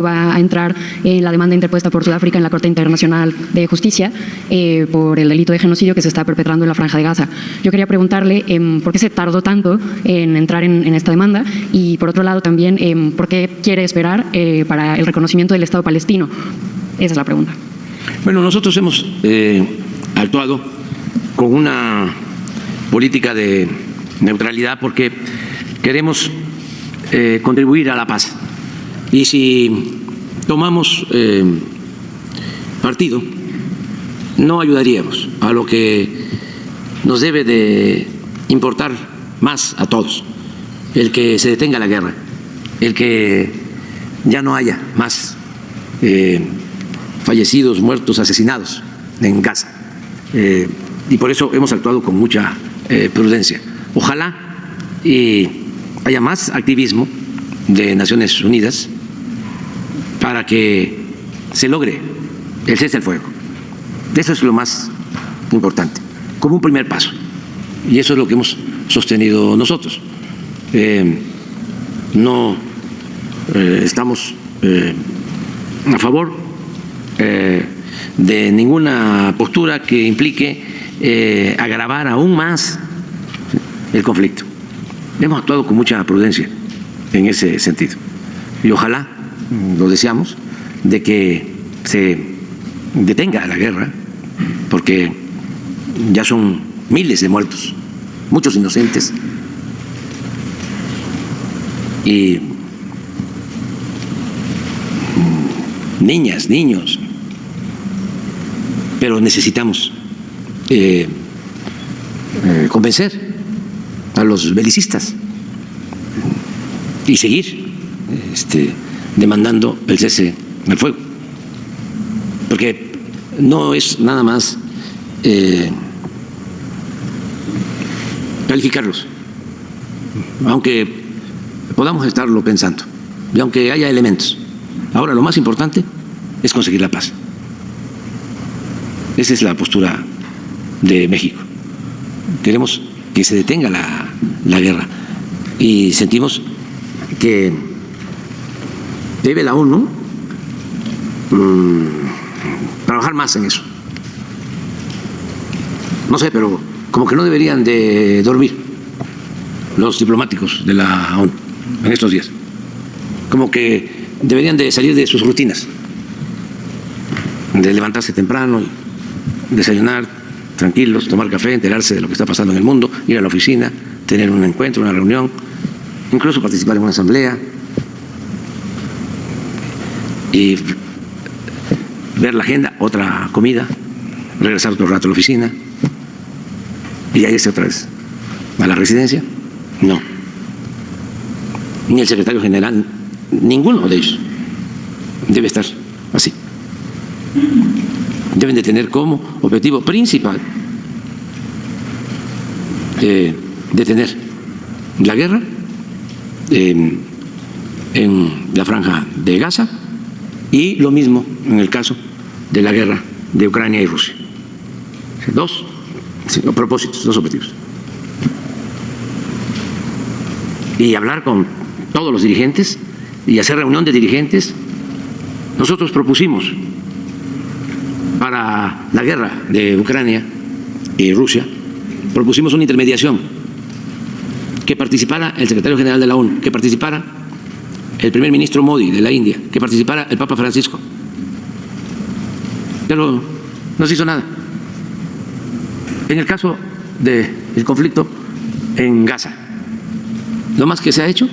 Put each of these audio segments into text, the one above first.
va a entrar en la demanda interpuesta por Sudáfrica en la Corte Internacional de Justicia por el delito de genocidio que se está perpetrando en la Franja de Gaza. Yo quería preguntarle por qué se tardó tanto en entrar en esta demanda y, por otro lado, también por qué quiere esperar para el reconocimiento del Estado palestino. Esa es la pregunta. Bueno, nosotros hemos actuado con una política de neutralidad porque queremos contribuir a la paz. Y si tomamos partido, no ayudaríamos a lo que nos debe de importar más a todos, el que se detenga la guerra, el que ya no haya más fallecidos, muertos, asesinados en Gaza. Y por eso hemos actuado con mucha prudencia. Ojalá haya más activismo de Naciones Unidas para que se logre el cese al fuego. Eso es lo más importante, como un primer paso. Y eso es lo que hemos sostenido nosotros. No estamos a favor de ninguna postura que implique agravar aún más el conflicto. Hemos actuado con mucha prudencia en ese sentido. Y ojalá, lo deseamos, de que se detenga la guerra, porque ya son miles de muertos, muchos inocentes, y niñas, niños, pero necesitamos convencer a los belicistas y seguir demandando el cese al fuego, porque no es nada más calificarlos, aunque podamos estarlo pensando y aunque haya elementos. Ahora lo más importante es conseguir la paz. Esa es la postura de México. Queremos que se detenga la guerra y sentimos que debe la ONU trabajar más en eso. No sé, pero como que no deberían de dormir los diplomáticos de la ONU en estos días. Como que deberían de salir de sus rutinas, de levantarse temprano, desayunar tranquilos, tomar café, enterarse de lo que está pasando en el mundo, ir a la oficina, tener un encuentro, una reunión, incluso participar en una asamblea y ver la agenda, otra comida, regresar otro rato a la oficina y ya irse otra vez a la residencia. No. Ni el secretario general, ninguno de ellos debe estar así. Deben de tener como objetivo principal detener la guerra en la Franja de Gaza y lo mismo en el caso de la guerra de Ucrania y Rusia. Dos propósitos, dos objetivos. Y hablar con todos los dirigentes y hacer reunión de dirigentes. Nosotros propusimos para la guerra de Ucrania y Rusia, propusimos una intermediación, que participara el secretario general de la ONU, que participara el primer ministro Modi de la India, que participara el Papa Francisco. Pero no se hizo nada. En el caso del conflicto en Gaza, lo más que se ha hecho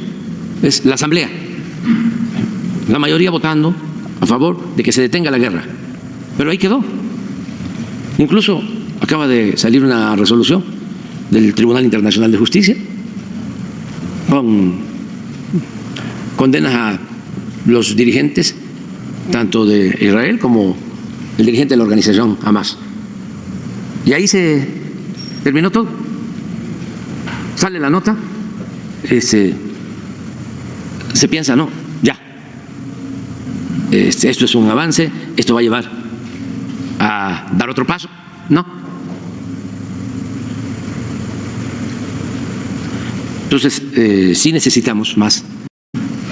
es la asamblea, la mayoría votando a favor de que se detenga la guerra. Pero ahí quedó. Incluso acaba de salir una resolución del Tribunal Internacional de Justicia con condenas a los dirigentes tanto de Israel como el dirigente de la organización Hamas. Y ahí se terminó todo. Sale la nota, se piensa, no, ya. Esto es un avance, esto va a llevar a dar otro paso. No. Entonces, sí necesitamos más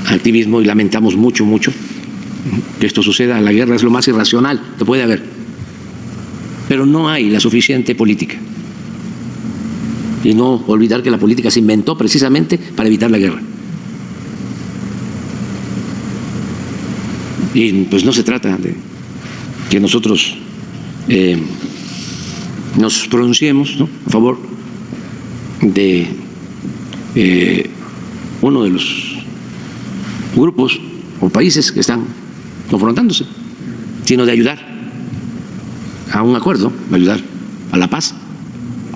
activismo y lamentamos mucho que esto suceda. La guerra es lo más irracional que puede haber, pero no hay la suficiente política. Y no olvidar que la política se inventó precisamente para evitar la guerra. Y pues no se trata de que nosotros nos pronunciemos, ¿no?, a favor de uno de los grupos o países que están confrontándose, sino de ayudar a un acuerdo, de ayudar a la paz.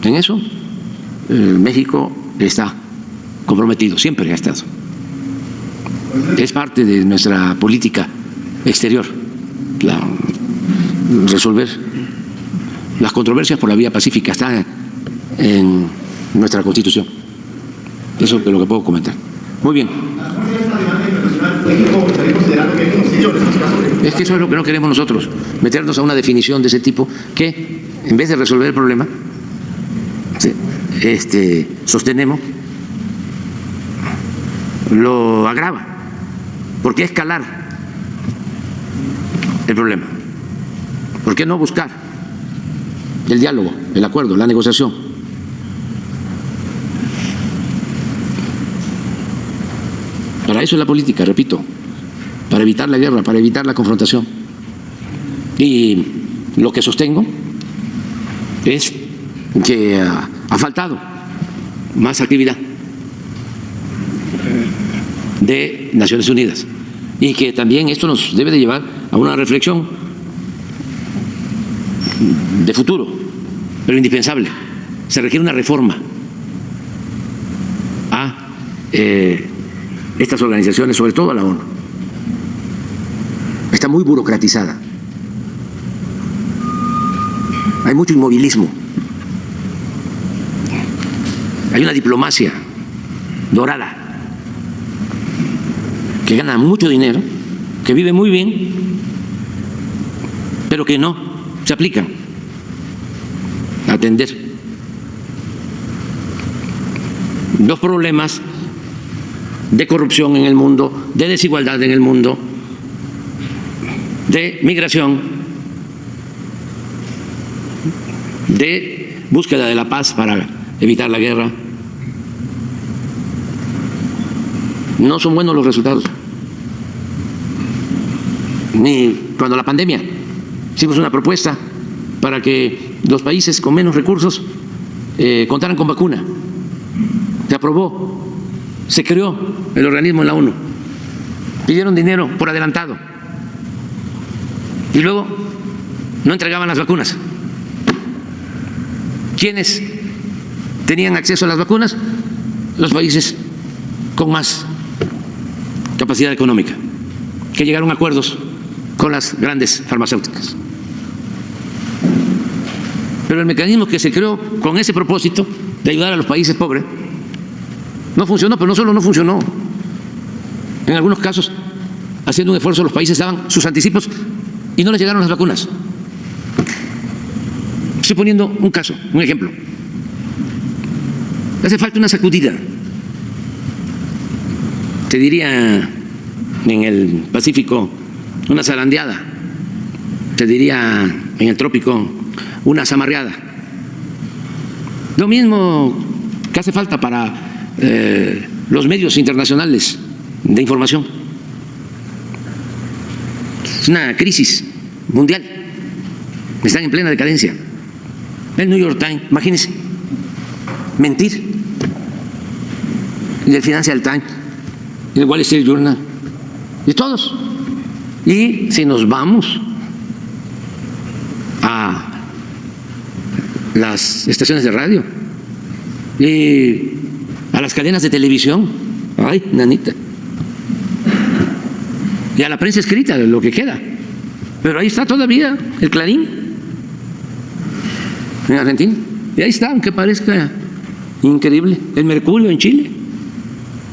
En eso México está comprometido, siempre ha estado. Es parte de nuestra política exterior, resolver las controversias por la vía pacífica. Está en nuestra Constitución. Eso es lo que puedo comentar. Muy bien. Es que eso es lo que no queremos nosotros, meternos a una definición de ese tipo que, en vez de resolver el problema, sostenemos, lo agrava, porque escalar el problema. ¿Por qué no buscar el diálogo, el acuerdo, la negociación? Para eso es la política, repito, para evitar la guerra, para evitar la confrontación. Y lo que sostengo es que ha faltado más actividad de Naciones Unidas y que también esto nos debe de llevar a una reflexión de futuro, pero indispensable. Se requiere una reforma a estas organizaciones, sobre todo a la ONU. Está muy burocratizada. Hay mucho inmovilismo. Hay una diplomacia dorada que gana mucho dinero, que vive muy bien, pero que no se aplica a atender los problemas de corrupción en el mundo, de desigualdad en el mundo, de migración, de búsqueda de la paz para evitar la guerra. No son buenos los resultados. Ni cuando la pandemia hicimos una propuesta para que los países con menos recursos contaran con vacuna. Se aprobó, se creó el organismo en la ONU, pidieron dinero por adelantado y luego no entregaban las vacunas. ¿Quiénes tenían acceso a las vacunas? Los países con más capacidad económica, que llegaron a acuerdos con las grandes farmacéuticas. Pero el mecanismo que se creó con ese propósito de ayudar a los países pobres no funcionó, pero no solo no funcionó. En algunos casos, haciendo un esfuerzo, los países daban sus anticipos y no les llegaron las vacunas. Estoy poniendo un caso, un ejemplo. Hace falta una sacudida. Te diría en el Pacífico una zarandeada. Te diría en el trópico una zamarreada. Lo mismo que hace falta para los medios internacionales de información. Es una crisis mundial. Están en plena decadencia. El New York Times, imagínense, mentir. Y el Financial Times, y el Wall Street Journal, y todos. Y si nos vamos a las estaciones de radio y a las cadenas de televisión, ay, nanita, y a la prensa escrita, lo que queda, pero ahí está todavía el Clarín en Argentina, y ahí está, aunque parezca increíble, el Mercurio en Chile,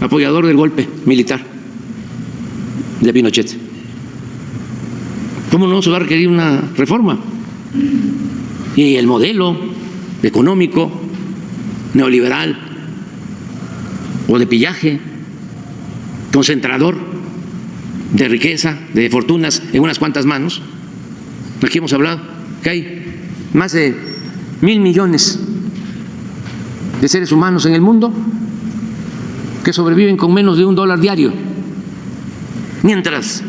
apoyador del golpe militar de Pinochet. ¿Cómo no se va a requerir una reforma? Y el modelo económico neoliberal o de pillaje concentrador de riqueza, de fortunas en unas cuantas manos. Aquí hemos hablado que hay más de 1.000 millones de seres humanos en el mundo que sobreviven con menos de $1 diario, mientras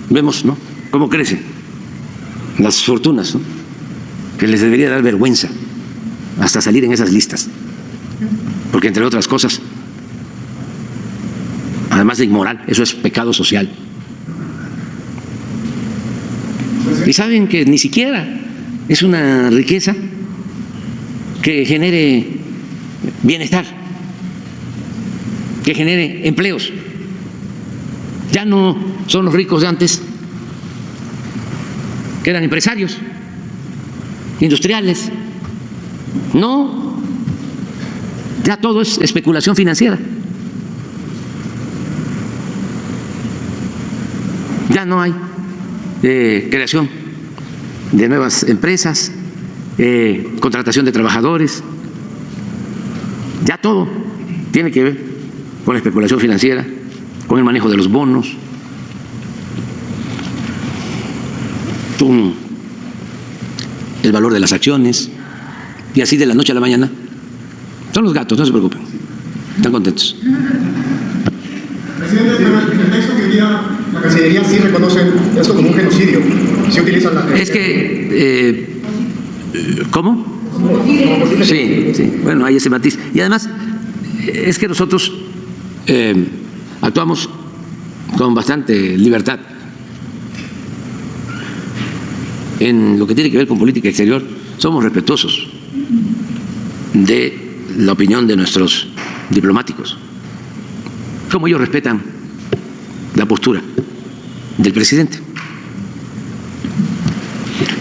vemos, ¿no?, cómo crecen las fortunas, ¿no?, que les debería dar vergüenza hasta salir en esas listas, porque entre otras cosas, además de inmoral, eso es pecado social. Y saben que ni siquiera es una riqueza que genere bienestar, que genere empleos. Ya no son los ricos de antes, que eran empresarios, industriales. No, ya todo es especulación financiera. Ya no hay creación de nuevas empresas, contratación de trabajadores. Ya todo tiene que ver con la especulación financiera, con el manejo de los bonos, con el valor de las acciones, y así de la noche a la mañana. Son los gatos, no se preocupen, están contentos. Presidente, pero en el texto que envía la Cancillería sí reconoce esto como un genocidio. Sí utilizan la... Es que, ¿cómo? Sí, sí, bueno, hay ese matiz. Y además, es que nosotros actuamos con bastante libertad en lo que tiene que ver con política exterior. Somos respetuosos de la opinión de nuestros diplomáticos, como ellos respetan la postura del presidente.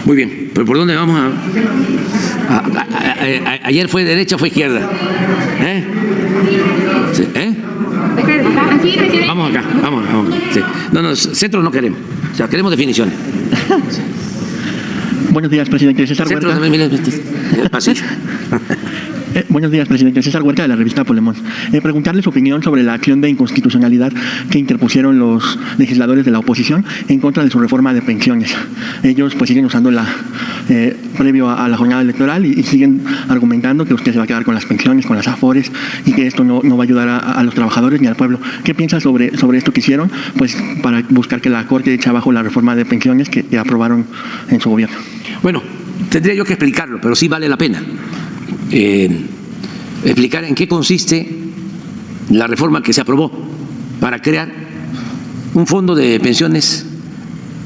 Muy bien, pero ¿por dónde vamos ayer fue derecha o fue izquierda? ¿Sí? Vamos acá, vamos. Sí. No, centros no queremos, o sea, queremos definiciones. Buenos días, presidente. César Huerta. El pasillo. Buenos días, presidente. César Huerta, de la revista Polemón. Preguntarle su opinión sobre la acción de inconstitucionalidad que interpusieron los legisladores de la oposición en contra de su reforma de pensiones. Ellos pues siguen usándola previo a la jornada electoral y siguen argumentando que usted se va a quedar con las pensiones, con las afores, y que esto no va a ayudar a los trabajadores ni al pueblo. ¿Qué piensa sobre esto que hicieron pues para buscar que la Corte eche abajo la reforma de pensiones que aprobaron en su gobierno? Bueno, tendría yo que explicarlo, pero sí vale la pena explicar en qué consiste la reforma que se aprobó para crear un fondo de pensiones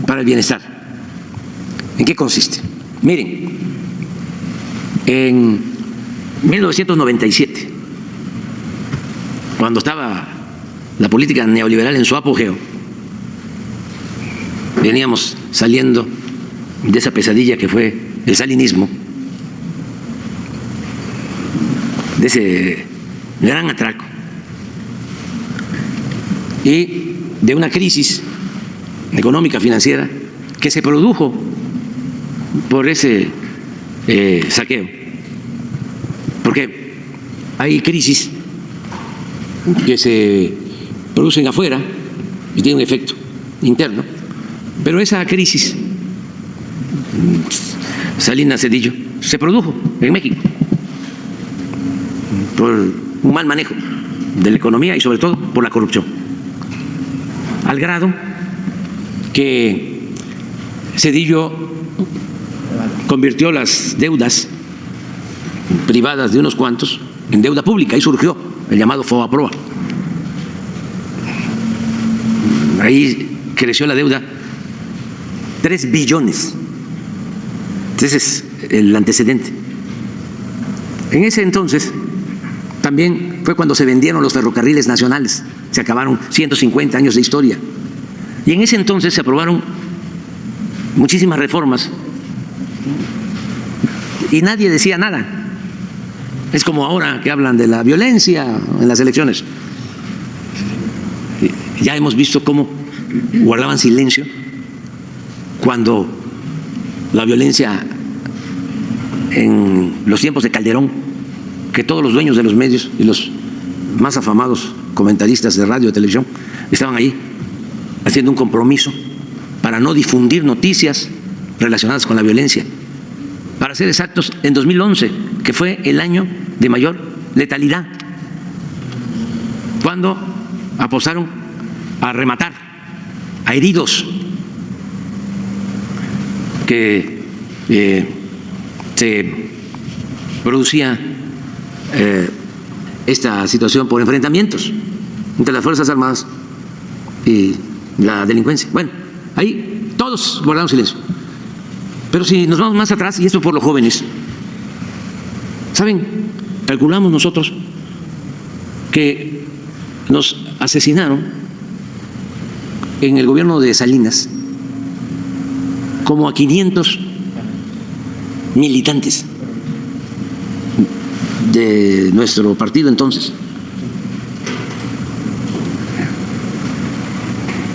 para el bienestar. ¿En qué consiste? Miren, en 1997, cuando estaba la política neoliberal en su apogeo, veníamos saliendo de esa pesadilla que fue el salinismo, de ese gran atraco y de una crisis económica financiera que se produjo por ese saqueo, porque hay crisis que se producen afuera y tienen un efecto interno, pero esa crisis Salinas Cedillo se produjo en México por un mal manejo de la economía y sobre todo por la corrupción, al grado que Cedillo convirtió las deudas privadas de unos cuantos en deuda pública y surgió el llamado FOBAPROA. Ahí creció la deuda 3 billones. Ese es el antecedente. En ese entonces también fue cuando se vendieron los ferrocarriles nacionales, se acabaron 150 años de historia. Y en ese entonces se aprobaron muchísimas reformas y nadie decía nada. Es como ahora que hablan de la violencia en las elecciones. Ya hemos visto cómo guardaban silencio cuando la violencia en los tiempos de Calderón, que todos los dueños de los medios y los más afamados comentaristas de radio y televisión estaban ahí haciendo un compromiso para no difundir noticias relacionadas con la violencia. Para ser exactos, en 2011, que fue el año de mayor letalidad, cuando apostaron a rematar a heridos, que se producía esta situación por enfrentamientos entre las Fuerzas Armadas y la delincuencia. Bueno, ahí todos guardaron silencio. Pero si nos vamos más atrás, y esto por los jóvenes, ¿saben? Calculamos nosotros que nos asesinaron en el gobierno de Salinas como a 500 militantes de nuestro partido entonces.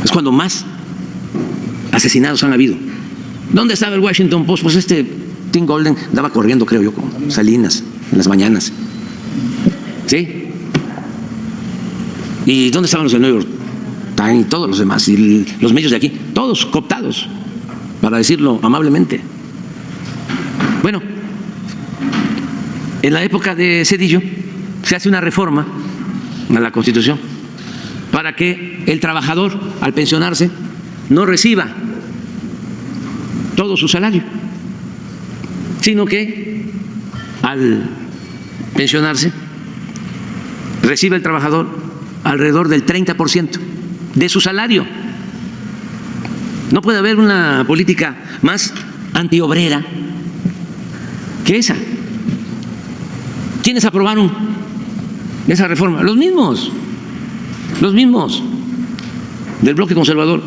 Es cuando más asesinados han habido. ¿Dónde estaba el Washington Post? Pues Tim Golden daba corriendo, creo yo, con Salinas en las mañanas. ¿Sí? ¿Y dónde estaban los de New York Times y todos los demás? Y los medios de aquí, todos cooptados, para decirlo amablemente. Bueno, en la época de Zedillo se hace una reforma a la Constitución para que el trabajador, al pensionarse, no reciba todo su salario, sino que al pensionarse recibe el trabajador alrededor del 30% de su salario. No puede haber una política más antiobrera que esa. ¿Quiénes aprobaron esa reforma? Los mismos del bloque conservador.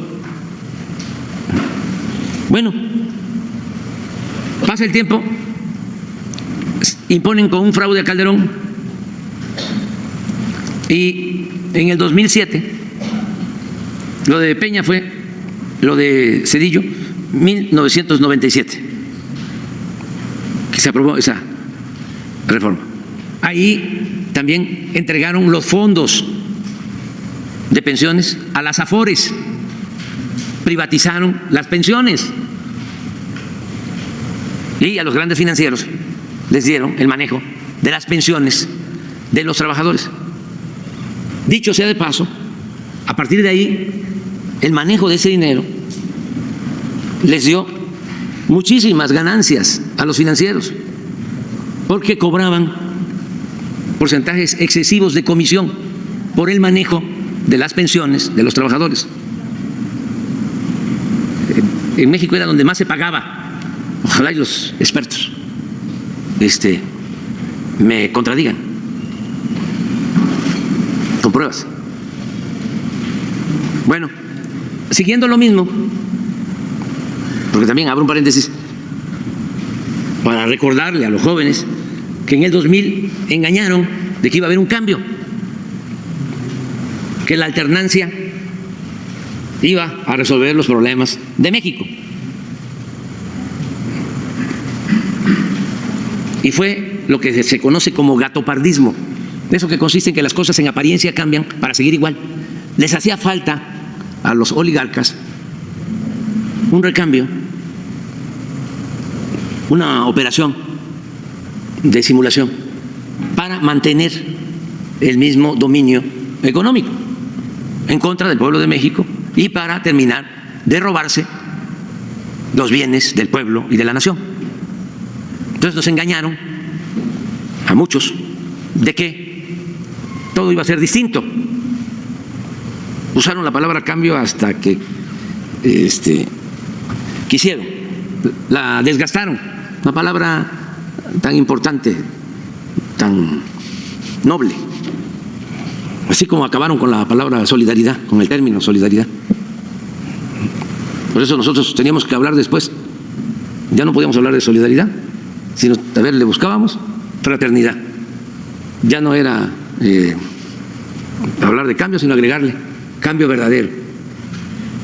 Bueno, pasa el tiempo, imponen con un fraude a Calderón, y en el 2007 lo de Peña fue, lo de Zedillo, 1997, que se aprobó esa reforma. Ahí también entregaron los fondos de pensiones a las AFORES, privatizaron las pensiones y a los grandes financieros les dieron el manejo de las pensiones de los trabajadores. Dicho sea de paso, a partir de ahí el manejo de ese dinero les dio muchísimas ganancias a los financieros, porque cobraban porcentajes excesivos de comisión por el manejo de las pensiones de los trabajadores. En México era donde más se pagaba. Ojalá y los expertos me contradigan con pruebas. Bueno, siguiendo lo mismo, porque también abro un paréntesis para recordarle a los jóvenes que en el 2000 engañaron de que iba a haber un cambio, que la alternancia iba a resolver los problemas de México. Y fue lo que se conoce como gatopardismo, eso que consiste en que las cosas en apariencia cambian para seguir igual. Les hacía falta a los oligarcas un recambio, una operación de simulación para mantener el mismo dominio económico en contra del pueblo de México y para terminar de robarse los bienes del pueblo y de la nación. Entonces nos engañaron a muchos de que todo iba a ser distinto. Usaron la palabra cambio hasta que quisieron, la desgastaron, una palabra tan importante, tan noble, así como acabaron con la palabra solidaridad, con el término solidaridad. Por eso nosotros teníamos que hablar después, ya no podíamos hablar de solidaridad, sino, a ver, le buscábamos fraternidad. Ya no era hablar de cambio, sino agregarle cambio verdadero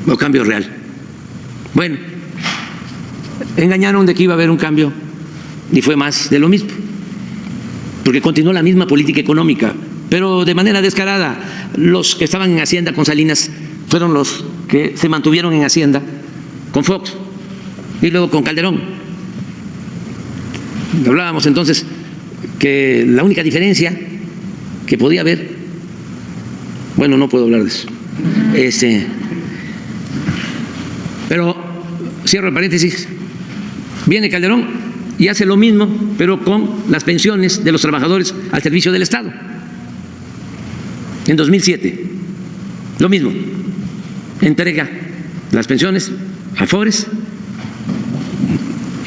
o cambio real. Bueno, engañaron de que iba a haber un cambio y fue más de lo mismo, porque continuó la misma política económica, pero de manera descarada. Los que estaban en Hacienda con Salinas fueron los que se mantuvieron en Hacienda con Fox y luego con Calderón. Hablábamos entonces que la única diferencia que podía haber, bueno, no puedo hablar de eso, pero cierro el paréntesis, viene Calderón y hace lo mismo, pero con las pensiones de los trabajadores al servicio del Estado. En 2007, lo mismo, entrega las pensiones a Afores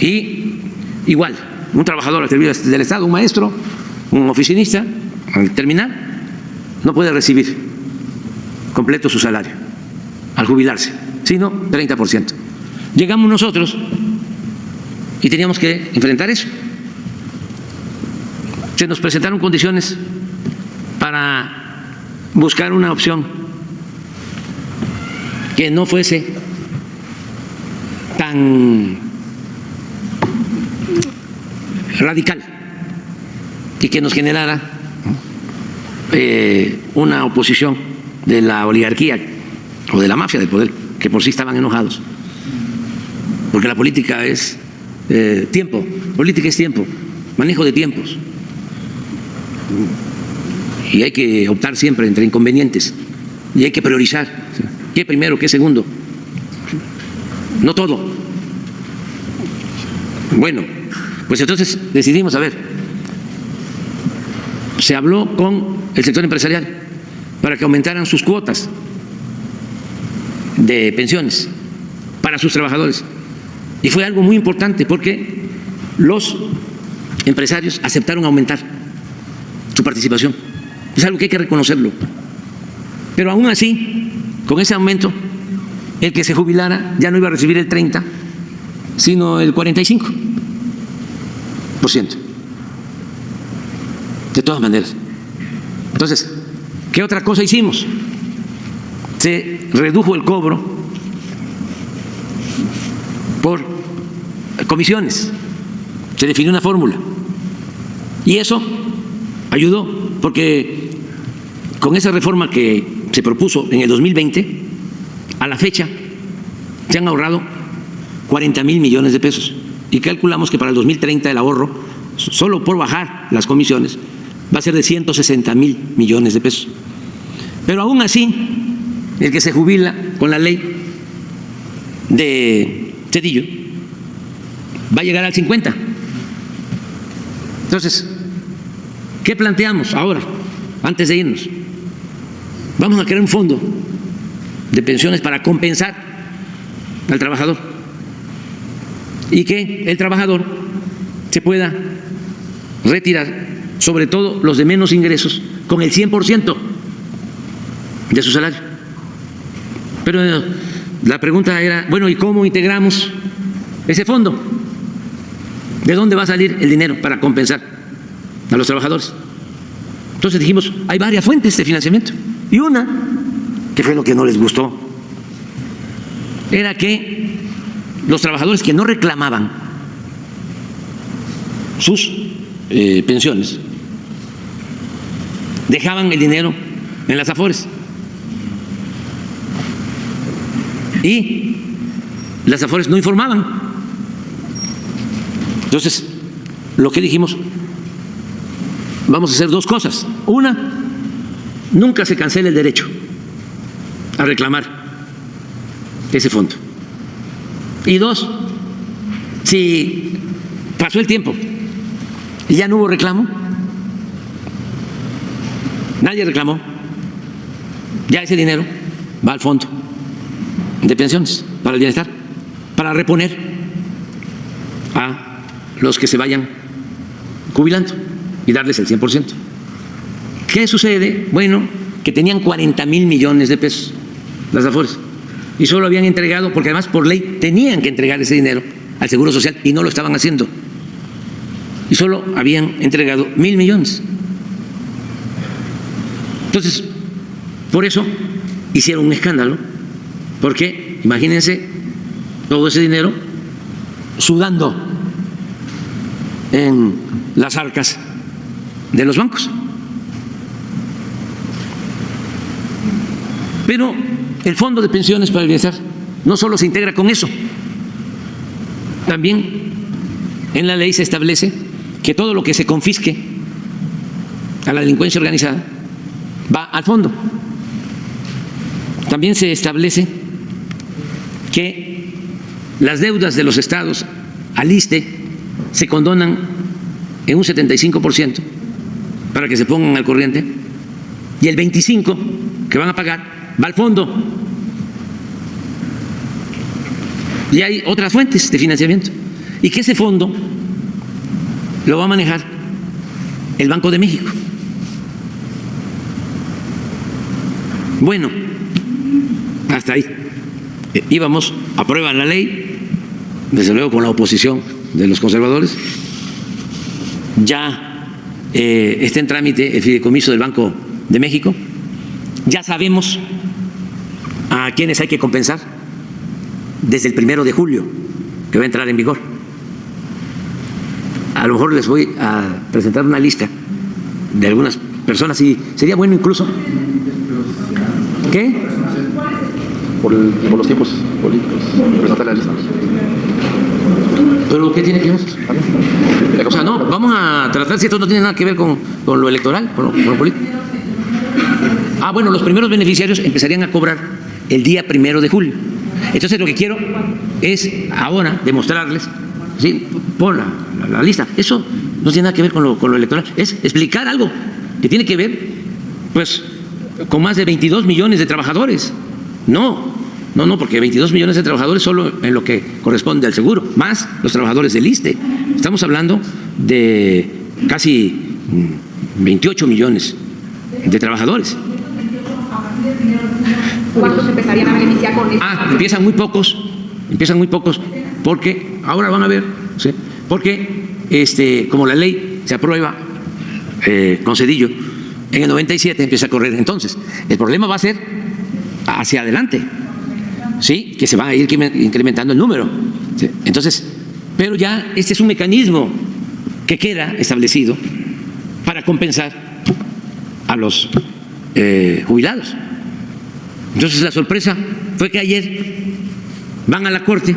y igual, un trabajador al servicio del Estado, un maestro, un oficinista, al terminar, no puede recibir completo su salario al jubilarse, sino 30%. Llegamos nosotros y teníamos que enfrentar eso. Se nos presentaron condiciones para buscar una opción que no fuese tan radical y que nos generara una oposición de la oligarquía o de la mafia del poder, que por sí estaban enojados, porque la política es tiempo, política es tiempo, manejo de tiempos, y hay que optar siempre entre inconvenientes y hay que priorizar qué primero, qué segundo, no todo. Bueno, pues entonces decidimos, a ver, se habló con el sector empresarial para que aumentaran sus cuotas de pensiones para sus trabajadores. Y fue algo muy importante porque los empresarios aceptaron aumentar su participación. Es algo que hay que reconocerlo. Pero aún así, con ese aumento, el que se jubilara ya no iba a recibir el 30%, sino el 45%. De todas maneras. Entonces, ¿qué otra cosa hicimos? Se redujo el cobro por comisiones, se definió una fórmula y eso ayudó, porque con esa reforma que se propuso en el 2020, a la fecha se han ahorrado 40,000 millones de pesos y calculamos que para el 2030 el ahorro, solo por bajar las comisiones, va a ser de 160,000 millones de pesos. Pero aún así, el que se jubila con la ley de Zedillo va a llegar al 50%. Entonces, ¿qué planteamos ahora, antes de irnos? Vamos a crear un fondo de pensiones para compensar al trabajador y que el trabajador se pueda retirar, sobre todo los de menos ingresos, con el 100% de su salario. Pero la pregunta era, bueno, ¿y cómo integramos ese fondo? ¿De dónde va a salir el dinero para compensar a los trabajadores? Entonces dijimos, hay varias fuentes de financiamiento. Y una, que fue lo que no les gustó, era que los trabajadores que no reclamaban sus pensiones dejaban el dinero en las Afores. Y las Afores no informaban. Entonces, lo que dijimos, vamos a hacer dos cosas. Una, nunca se cancela el derecho a reclamar ese fondo. Y dos, si pasó el tiempo y ya no hubo reclamo, nadie reclamó, ya ese dinero va al fondo de pensiones para el bienestar, para reponer a los que se vayan jubilando y darles el 100%. ¿Qué sucede? Bueno, que tenían 40,000 millones de pesos las Afores y solo habían entregado, porque además por ley tenían que entregar ese dinero al Seguro Social y no lo estaban haciendo, y solo habían entregado 1,000 millones. Entonces, por eso hicieron un escándalo, porque imagínense todo ese dinero sudando en las arcas de los bancos. Pero el Fondo de Pensiones para el Bienestar no solo se integra con eso, también en la ley se establece que todo lo que se confisque a la delincuencia organizada va al fondo. También se establece que las deudas de los estados al ISSSTE se condonan en un 75% para que se pongan al corriente, y el 25% que van a pagar va al fondo. Y hay otras fuentes de financiamiento, y que ese fondo lo va a manejar el Banco de México. Bueno, hasta ahí íbamos, aprueban la ley, desde luego con la oposición de los conservadores. Ya está en trámite el fideicomiso del Banco de México. Ya sabemos a quiénes hay que compensar desde el 1 de julio, que va a entrar en vigor. A lo mejor les voy a presentar una lista de algunas personas y sería bueno incluso. ¿Qué? Por los tiempos políticos, presentar la lista. ¿Pero qué tiene que ver? O sea, no, vamos a tratar si esto no tiene nada que ver con lo electoral, con lo político. Ah, bueno, los primeros beneficiarios empezarían a cobrar el día 1 de julio. Entonces lo que quiero es ahora demostrarles, ¿sí? Pon la lista. Eso no tiene nada que ver con lo electoral. Es explicar algo que tiene que ver, pues, con más de 22 millones de trabajadores. No, porque 22 millones de trabajadores solo en lo que corresponde al seguro, más los trabajadores del ISSSTE. Estamos hablando de casi 28 millones de trabajadores. ¿Cuántos empezarían a beneficiar con esto? Empiezan muy pocos, porque ahora van a ver, ¿sí? Porque como la ley se aprueba con Zedillo, en el 97 empieza a correr. Entonces, el problema va a ser hacia adelante, ¿sí? Que se va a ir incrementando el número, ¿sí? Entonces, pero ya este es un mecanismo que queda establecido para compensar a los jubilados. Entonces la sorpresa fue que ayer van a la Corte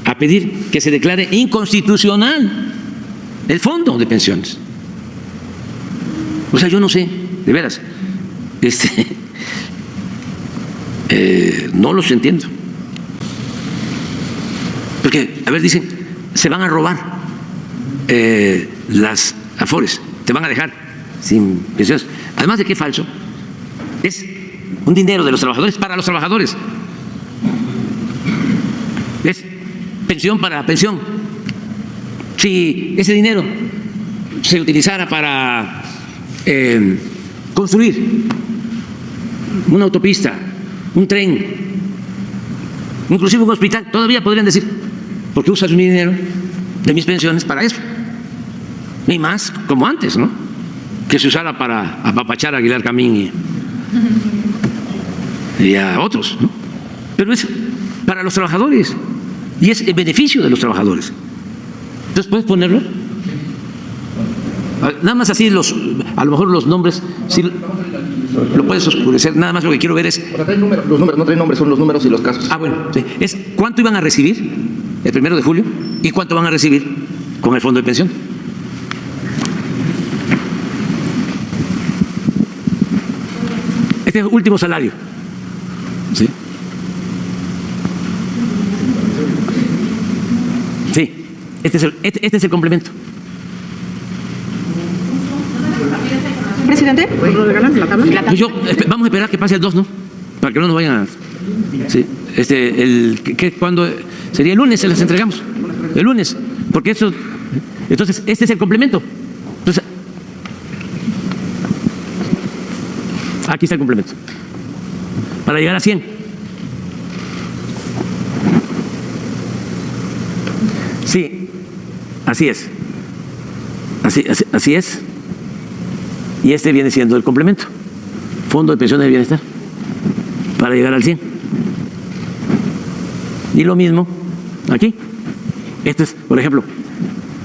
a pedir que se declare inconstitucional el fondo de pensiones. O sea, yo no sé, de veras, no los entiendo. Porque, a ver, dicen, se van a robar las afores, te van a dejar sin pensiones. Además de que es falso, es un dinero de los trabajadores para los trabajadores. Es pensión para pensión. Si ese dinero se utilizara para construir una autopista, un tren, inclusive un hospital, todavía podrían decir, ¿por qué usas mi dinero de mis pensiones para eso? Ni más como antes, ¿no? Que se usara para apapachar a Aguilar Camín y a otros, ¿no? Pero es para los trabajadores y es en beneficio de los trabajadores. Entonces, ¿puedes ponerlo? Nada más así, a lo mejor los nombres, sí, lo puedes oscurecer. Nada más lo que quiero ver es. Los números no traen nombres, son los números y los casos. Bueno, sí. Es cuánto iban a recibir el 1 de julio y cuánto van a recibir con el fondo de pensión. Este es el último salario. ¿Sí? Sí, este es el complemento. Presidente, ¿nos regalan la tabla? Pues vamos a esperar que pase el 2, ¿no? Para que no nos vayan a. Sí, ¿cuándo? Sería el lunes, se las entregamos. El lunes, porque eso. Entonces, este es el complemento. Entonces, aquí está el complemento. Para llegar a 100. Sí, así es. Así es. Y este viene siendo el complemento. Fondo de Pensiones de Bienestar. Para llegar al 100. Y lo mismo aquí. Este es, por ejemplo,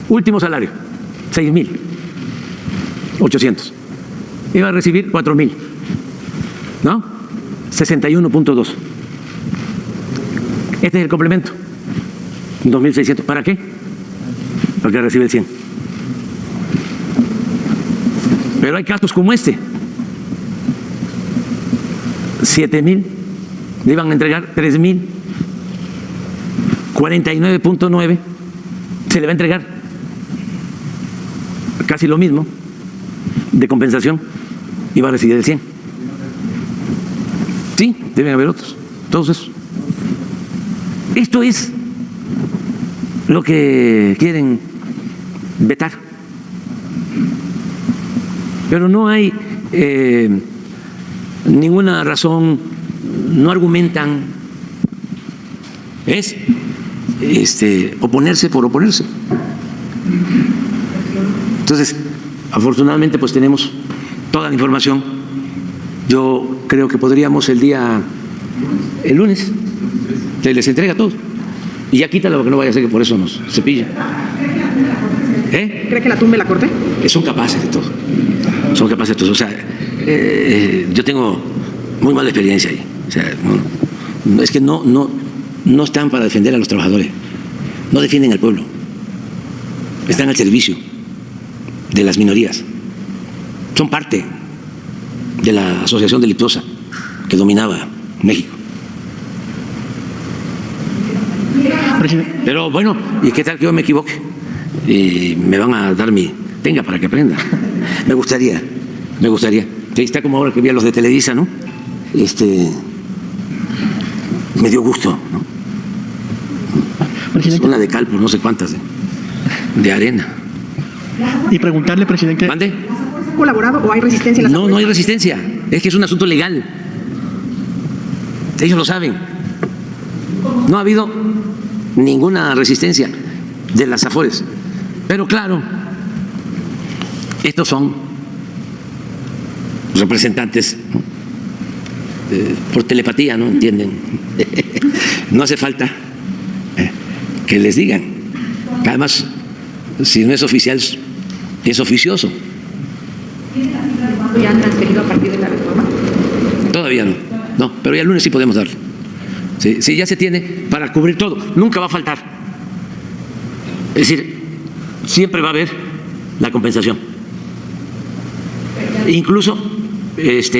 último salario, 6,800. Iba a recibir 4,000. ¿No? 61.2. Este es el complemento, 2.600. ¿Para qué? Para que recibe el 100. Pero hay casos como este. 7.000, le iban a entregar 3.000, 49.9, se le va a entregar casi lo mismo de compensación y va a recibir el 100. Sí, deben haber otros, todos esos. Esto es lo que quieren vetar. Pero no hay ninguna razón, no argumentan, es oponerse por oponerse. Entonces, afortunadamente, pues tenemos toda la información. Yo creo que podríamos el lunes, se les entrega todo. Y ya quítalo, porque no vaya a ser que por eso nos cepillen. ¿Cree que la tumbe la Corte? Son capaces de todo. Son capaces de todo. O sea, yo tengo muy mala experiencia ahí. O sea, es que no están para defender a los trabajadores. No defienden al pueblo. Están al servicio de las minorías. Son parte de la asociación delictuosa que dominaba México. Pero bueno, ¿y qué tal que yo me equivoque? Y me van a dar tenga para que aprenda. Me gustaría. Está como ahora que vi a los de Televisa, ¿no? Me dio gusto, ¿no? Una de cal por no sé cuántas de arena. Y preguntarle, presidente. ¿Mande? ¿Ha colaborado o hay resistencia en las No hay resistencia. Es que es un asunto legal. Ellos lo saben. No ha habido ninguna resistencia de las Afores. Pero claro, estos son representantes por telepatía, ¿no? ¿Entienden? No hace falta que les digan. Además, si no es oficial, es oficioso. ¿Ya han transferido a partir de la reforma? Todavía no. No, pero ya el lunes sí podemos darle. Sí, ya se tiene para cubrir todo. Nunca va a faltar. Es decir, siempre va a haber la compensación. Incluso, ¿Millones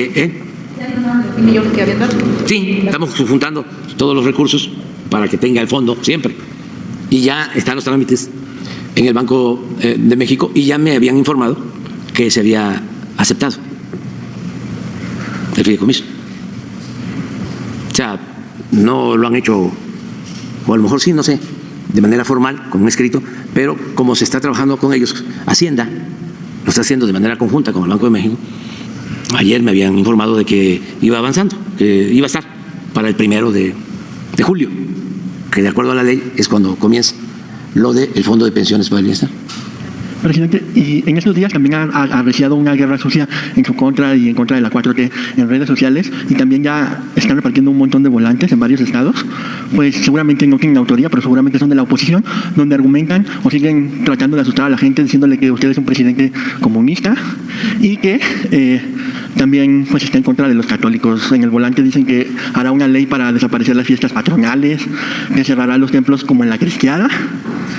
que habían dado? Sí, estamos juntando todos los recursos para que tenga el fondo siempre. Y ya están los trámites en el Banco de México y ya me habían informado que se había aceptado el fideicomiso. O sea, no lo han hecho, o a lo mejor sí, no sé, de manera formal, con un escrito, pero como se está trabajando con ellos, Hacienda lo está haciendo de manera conjunta con el Banco de México. Ayer me habían informado de que iba avanzando, que iba a estar para el 1 de julio, que de acuerdo a la ley es cuando comienza lo del Fondo de Pensiones para el Bienestar. Presidente, y en estos días también ha arreciado una guerra sucia en su contra y en contra de la 4T en redes sociales, y también ya están repartiendo un montón de volantes en varios estados, pues seguramente no tienen autoría, pero seguramente son de la oposición, donde argumentan o siguen tratando de asustar a la gente diciéndole que usted es un presidente comunista y que también pues está en contra de los católicos. En el volante dicen que hará una ley para desaparecer las fiestas patronales, que cerrará los templos como en la Cristiada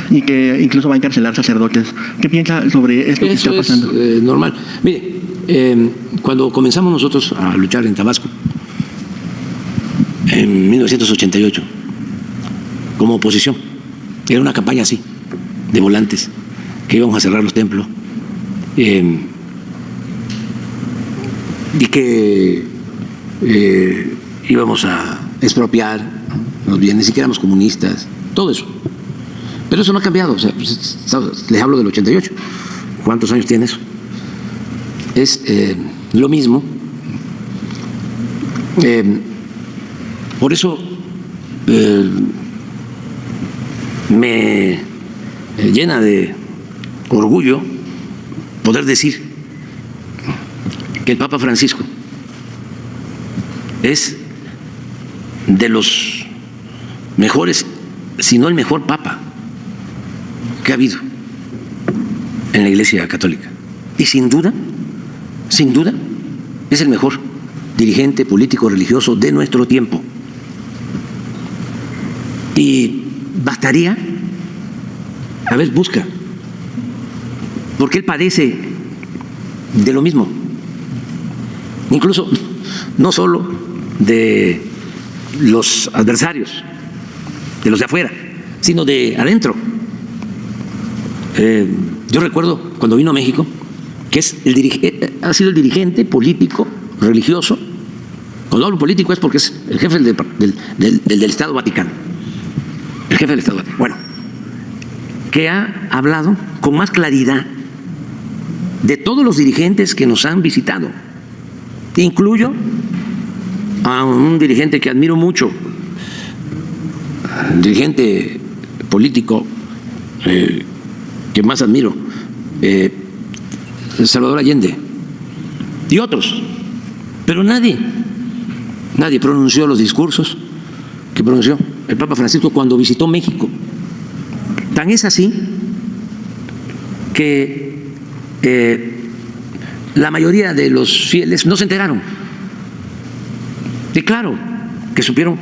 y que incluso va a encarcelar sacerdotes. ¿Qué piensa sobre esto que está pasando? Eso es normal. Mire, cuando comenzamos nosotros a luchar en Tabasco, en 1988, como oposición, era una campaña así, de volantes, que íbamos a cerrar los templos, y que íbamos a expropiar los bienes y que éramos comunistas, todo eso. Pero eso no ha cambiado. O sea, pues, les hablo del 88. ¿Cuántos años tiene eso? Es lo mismo. Por eso me llena de orgullo poder decir que el Papa Francisco es de los mejores, si no el mejor Papa que ha habido en la Iglesia Católica. Y sin duda, es el mejor dirigente político religioso de nuestro tiempo. Y bastaría, a ver, busca, porque él padece de lo mismo, incluso no solo de los adversarios, de los de afuera, sino de adentro. Yo recuerdo cuando vino a México, que ha sido el dirigente político religioso. Cuando hablo político es porque es el jefe del Estado Vaticano, el jefe del Estado Vaticano. Bueno, que ha hablado con más claridad de todos los dirigentes que nos han visitado. Incluyo a un dirigente que admiro mucho, dirigente político que más admiro, Salvador Allende, y otros, pero nadie pronunció los discursos que pronunció el Papa Francisco cuando visitó México. Tan es así que la mayoría de los fieles no se enteraron. Y claro que supieron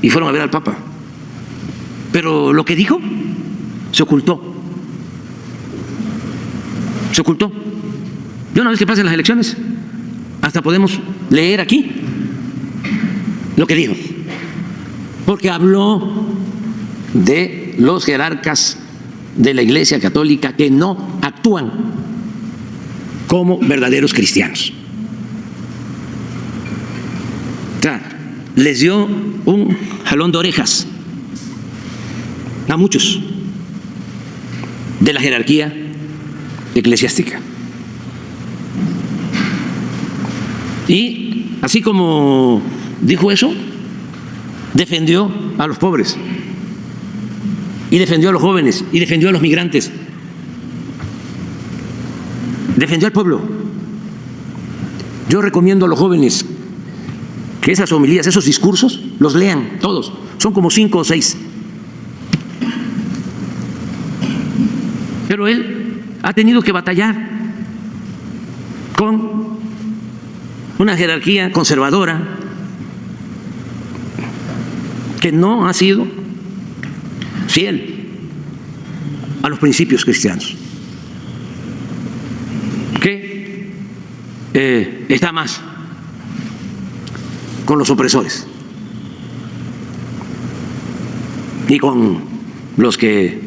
y fueron a ver al Papa, pero lo que dijo se ocultó. Se ocultó. Y una vez que pasen las elecciones, hasta podemos leer aquí lo que dijo, porque habló de los jerarcas de la Iglesia Católica que no actúan como verdaderos cristianos. O sea, les dio un jalón de orejas a muchos de la jerarquía eclesiástica. Y así como dijo eso, defendió a los pobres, y defendió a los jóvenes, y defendió a los migrantes, defendió al pueblo. Yo recomiendo a los jóvenes que esas homilías, esos discursos, los lean todos. Son como 5 o 6. Pero él ha tenido que batallar con una jerarquía conservadora que no ha sido fiel a los principios cristianos, que está más con los opresores y con los que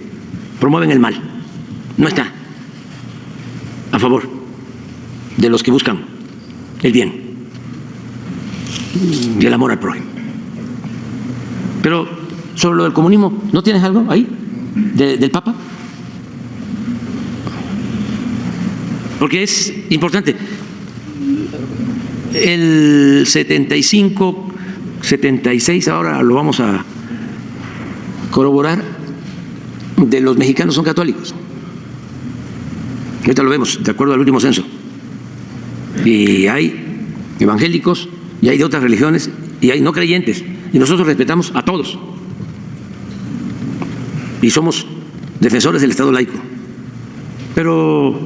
promueven el mal. No está a favor de los que buscan el bien y el amor al prójimo. Pero sobre lo del comunismo, ¿no tienes algo ahí del Papa? Porque es importante. El 75, 76, ahora lo vamos a corroborar, de los mexicanos son católicos. Ahorita lo vemos, de acuerdo al último censo. Y hay evangélicos, y hay de otras religiones, y hay no creyentes. Y nosotros respetamos a todos. Y somos defensores del Estado laico. Pero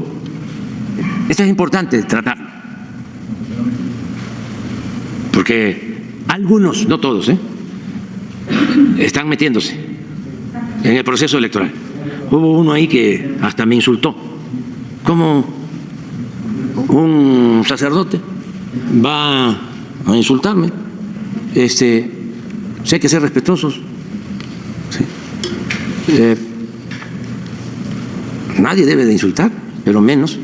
esto es importante tratar. Porque algunos, no todos, están metiéndose en el proceso electoral. Hubo uno ahí que hasta me insultó. ¿Cómo un sacerdote va a insultarme? Sí hay que ser respetuosos. Sí. Nadie debe de insultar, pero menos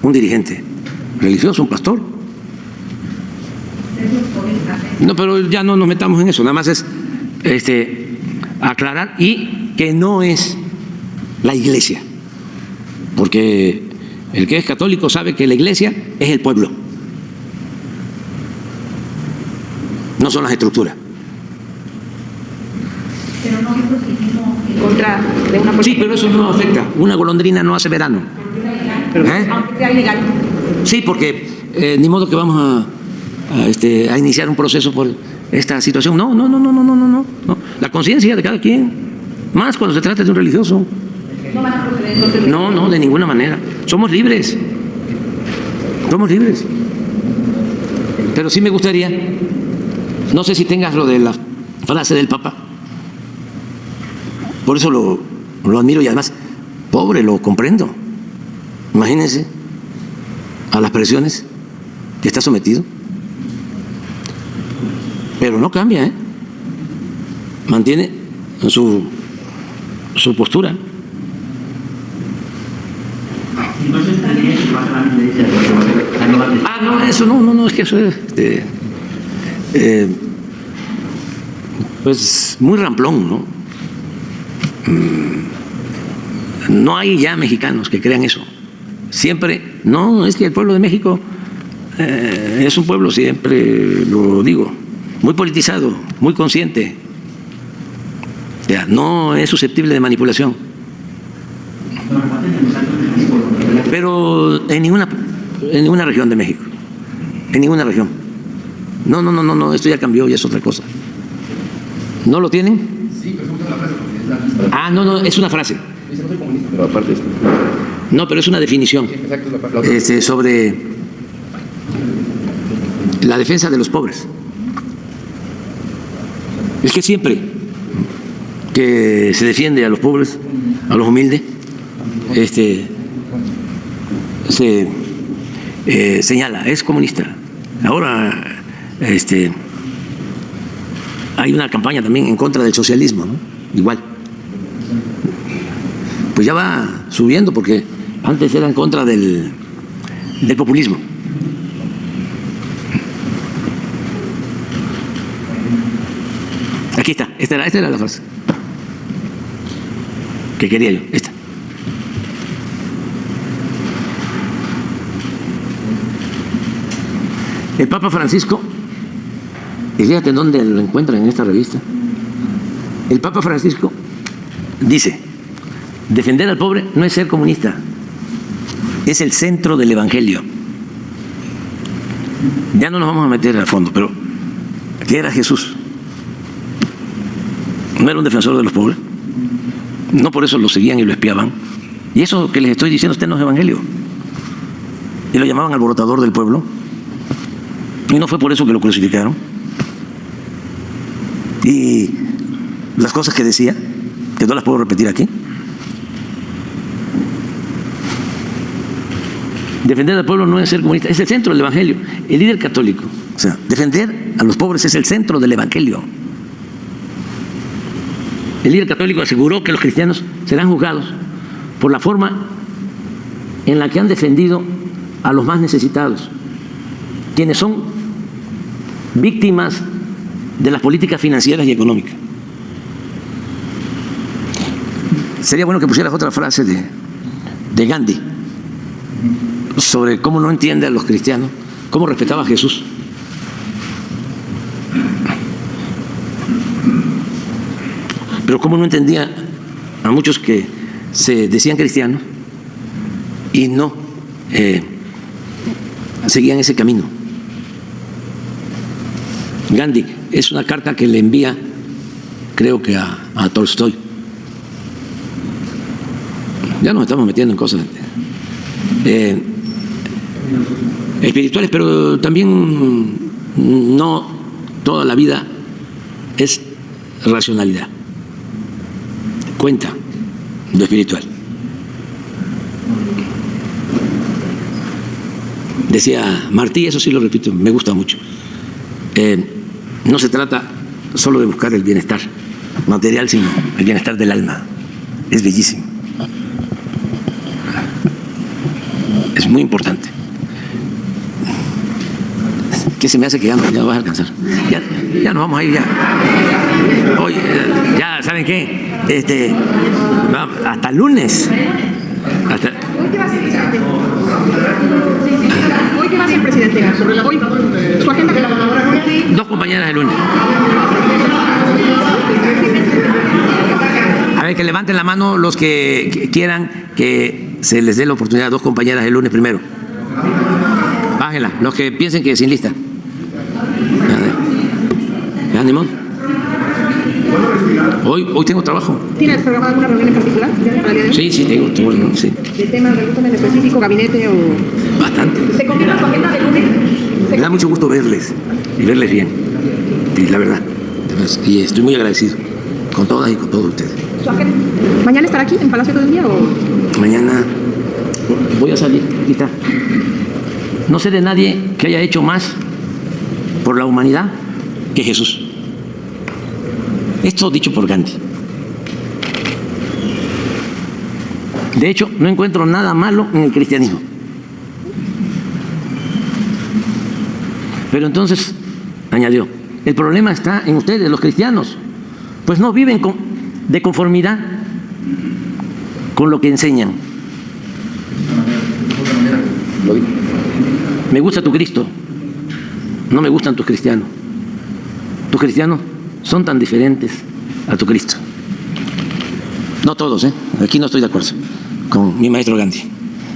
un dirigente religioso, un pastor. No, pero ya no nos metamos en eso, nada más es aclarar, y que no es la Iglesia, porque el que es católico sabe que la Iglesia es el pueblo, no son las estructuras. Pero no hay proselitismo en contra de una política. Sí, pero eso no afecta. Una golondrina no hace verano. Aunque sea ilegal. Sí, porque ni modo que vamos a iniciar un proceso por esta situación. No. La conciencia de cada quien, más cuando se trata de un religioso. No van a proceder entonces. No, de ninguna manera. Somos libres. Somos libres. Pero sí me gustaría, no sé si tengas lo de la frase del Papa, por eso lo admiro y además, pobre, lo comprendo. Imagínense a las presiones que está sometido. Pero no cambia, ¿eh? Mantiene su postura. Ah, no, eso no, es que eso es pues muy ramplón, ¿no? No hay ya mexicanos que crean eso. Siempre, no, es que el pueblo de México es un pueblo, siempre lo digo, muy politizado, muy consciente. Ya, no es susceptible de manipulación. Pero en ninguna región de México, en ninguna región. No, esto ya cambió, ya es otra cosa. ¿No lo tienen? Sí, pero es una frase. Ah, no, es una frase. Pero aparte No, pero es una definición sobre la defensa de los pobres. Es que siempre que se defiende a los pobres, a los humildes, se señala, es comunista. Ahora hay una campaña también en contra del socialismo, ¿no? Igual. Pues ya va subiendo porque antes era en contra del populismo. Aquí está, esta era la frase que quería yo, esta. El Papa Francisco, y fíjate en dónde lo encuentran en esta revista, el Papa Francisco dice: defender al pobre no es ser comunista, es el centro del Evangelio. Ya no nos vamos a meter al fondo, pero ¿qué era Jesús? ¿No era un defensor de los pobres? No por eso lo seguían y lo espiaban. Y eso que les estoy diciendo está en los evangelios. Y lo llamaban alborotador del pueblo. Y no fue por eso que lo crucificaron. Y las cosas que decía, que no las puedo repetir aquí. Defender al pueblo no es ser comunista, es el centro del Evangelio. El líder católico, o sea, defender a los pobres es el centro del Evangelio. El líder católico aseguró que los cristianos serán juzgados por la forma en la que han defendido a los más necesitados, quienes son víctimas de las políticas financieras y económicas. Sería bueno que pusieras otra frase de Gandhi sobre cómo no entiende a los cristianos, cómo respetaba a Jesús. Pero cómo no entendía a muchos que se decían cristianos y no seguían ese camino. Gandhi, es una carta que le envía, creo que a Tolstoy. Ya nos estamos metiendo en cosas espirituales, pero también no toda la vida es racionalidad. Cuenta lo espiritual. Decía Martí, eso sí lo repito, me gusta mucho. No se trata solo de buscar el bienestar material, sino el bienestar del alma. Es bellísimo. Es muy importante. ¿Qué se me hace que ya no vas a alcanzar? Ya nos vamos a ir ya. Hoy, ya, ¿saben qué? Hasta lunes. ¿Hoy qué va a hacer, presidente? ¿Hoy qué va a hacer, presidente? Sobre la hoy, su agenda de la 2 compañeras el lunes. A ver, que levanten la mano los que quieran que se les dé la oportunidad a 2 compañeras el lunes primero. Bájenla, los que piensen que sin lista. ¿Ya, ni modo? Hoy tengo trabajo. ¿Tienes programada alguna reunión en particular para el día de hoy? Sí, tengo, sí. ¿De temas de algún en específico, gabinete o...? Bastante. ¿Se combina su agenda de lunes? Me da mucho gusto verles y verles bien. Y la verdad, y estoy muy agradecido con todas y con todos ustedes. ¿Su agenda? ¿Mañana estará aquí en Palacio todo el día o...? Mañana voy a salir, quizá. No sé de nadie que haya hecho más por la humanidad que Jesús. Esto dicho por Gandhi. De hecho, no encuentro nada malo en el cristianismo. Pero entonces, añadió, el problema está en ustedes, los cristianos, pues no viven de conformidad con lo que enseñan. Me gusta tu Cristo, no me gustan tus cristianos. Tus cristianos son tan diferentes a tu Cristo. No todos, ¿eh? Aquí no estoy de acuerdo con mi maestro Gandhi.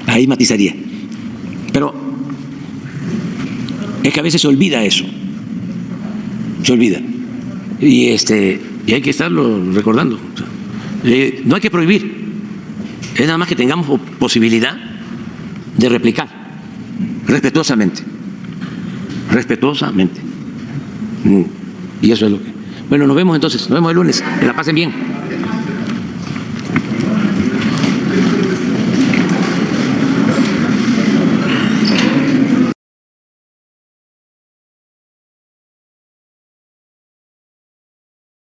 Ahí matizaría. Pero es que a veces se olvida eso. Se olvida. Y hay que estarlo recordando. No hay que prohibir. Es nada más que tengamos posibilidad de replicar respetuosamente. Respetuosamente. Y eso es lo que... Bueno, nos vemos entonces. Nos vemos el lunes. Que la pasen bien.